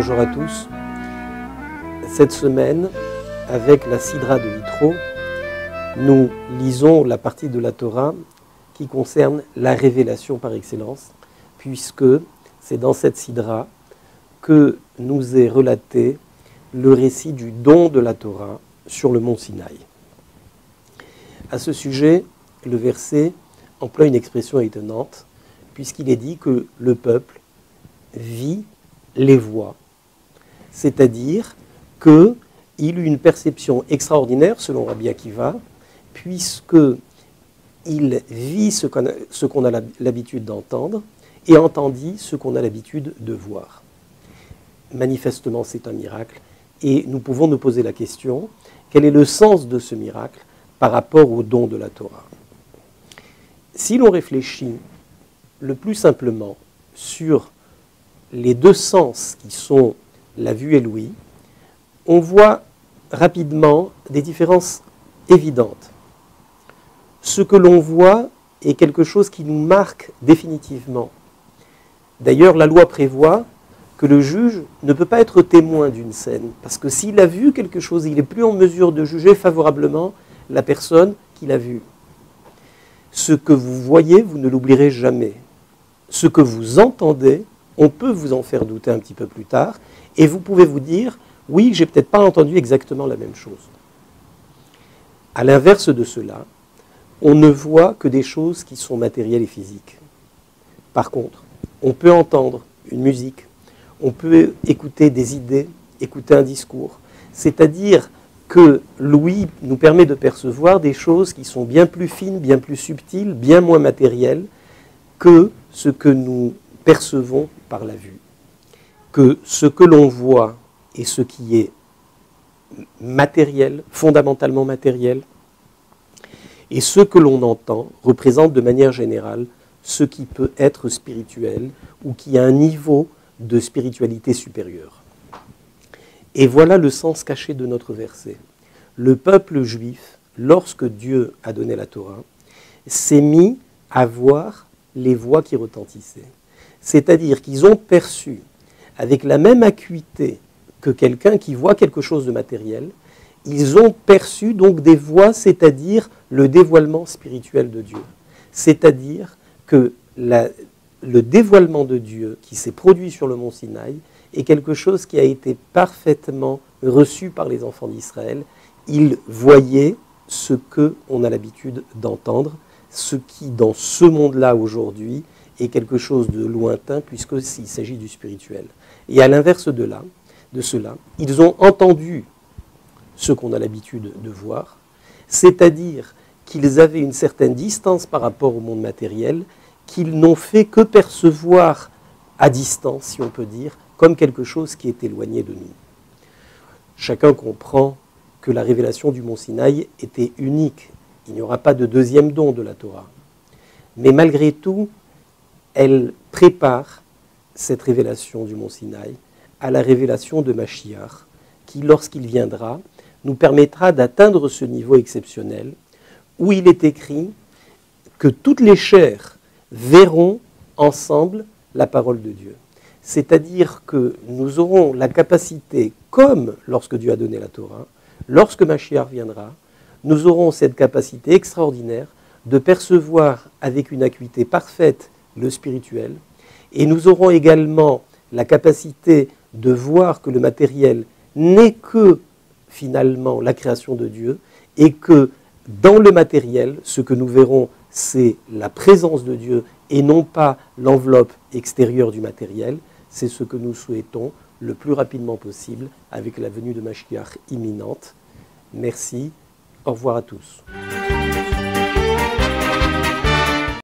Bonjour à tous. Cette semaine, avec la Sidra de Yitro, nous lisons la partie de la Torah qui concerne la révélation par excellence, puisque c'est dans cette Sidra que nous est relaté le récit du don de la Torah sur le mont Sinaï. À ce sujet, le verset emploie une expression étonnante, puisqu'il est dit que le peuple vit les voix, c'est-à-dire qu'il eut une perception extraordinaire, selon Rabbi Akiva, puisqu'il vit ce qu'on a l'habitude d'entendre et entendit ce qu'on a l'habitude de voir. Manifestement, c'est un miracle, et nous pouvons nous poser la question, quel est le sens de ce miracle par rapport au don de la Torah? Si l'on réfléchit le plus simplement sur les deux sens qui sont la vue et l'ouïe, on voit rapidement des différences évidentes. Ce que l'on voit est quelque chose qui nous marque définitivement. D'ailleurs, la loi prévoit que le juge ne peut pas être témoin d'une scène, parce que s'il a vu quelque chose, il n'est plus en mesure de juger favorablement la personne qu'il a vue. Ce que vous voyez, vous ne l'oublierez jamais. Ce que vous entendez, on peut vous en faire douter un petit peu plus tard, et vous pouvez vous dire, oui, j'ai peut-être pas entendu exactement la même chose. À l'inverse de cela, on ne voit que des choses qui sont matérielles et physiques. Par contre, on peut entendre une musique, on peut écouter des idées, écouter un discours. C'est-à-dire que l'ouïe nous permet de percevoir des choses qui sont bien plus fines, bien plus subtiles, bien moins matérielles que ce que nous percevons par la vue. Que ce que l'on voit et ce qui est matériel, fondamentalement matériel, et ce que l'on entend représente de manière générale ce qui peut être spirituel ou qui a un niveau de spiritualité supérieure. Et voilà le sens caché de notre verset. Le peuple juif, lorsque Dieu a donné la Torah, s'est mis à voir les voix qui retentissaient. C'est-à-dire qu'ils ont perçu, avec la même acuité que quelqu'un qui voit quelque chose de matériel, ils ont perçu donc des voix, c'est-à-dire le dévoilement spirituel de Dieu. C'est-à-dire que le dévoilement de Dieu qui s'est produit sur le mont Sinaï est quelque chose qui a été parfaitement reçu par les enfants d'Israël. Ils voyaient ce qu'on a l'habitude d'entendre, ce qui, dans ce monde-là aujourd'hui, est quelque chose de lointain, puisqu'il s'agit du spirituel. Et à l'inverse de cela, ils ont entendu ce qu'on a l'habitude de voir, c'est-à-dire qu'ils avaient une certaine distance par rapport au monde matériel, qu'ils n'ont fait que percevoir à distance, si on peut dire, comme quelque chose qui est éloigné de nous. Chacun comprend que la révélation du mont Sinaï était unique. Il n'y aura pas de deuxième don de la Torah. Mais malgré tout, elle prépare cette révélation du mont Sinaï à la révélation de Mashiach, qui, lorsqu'il viendra, nous permettra d'atteindre ce niveau exceptionnel où il est écrit que toutes les chairs verront ensemble la parole de Dieu. C'est-à-dire que nous aurons la capacité, comme lorsque Dieu a donné la Torah, lorsque Mashiach viendra, nous aurons cette capacité extraordinaire de percevoir avec une acuité parfaite le spirituel, et nous aurons également la capacité de voir que le matériel n'est que finalement la création de Dieu, et que dans le matériel, ce que nous verrons, c'est la présence de Dieu et non pas l'enveloppe extérieure du matériel. C'est ce que nous souhaitons le plus rapidement possible avec la venue de Mashiach imminente. Merci, au revoir à tous.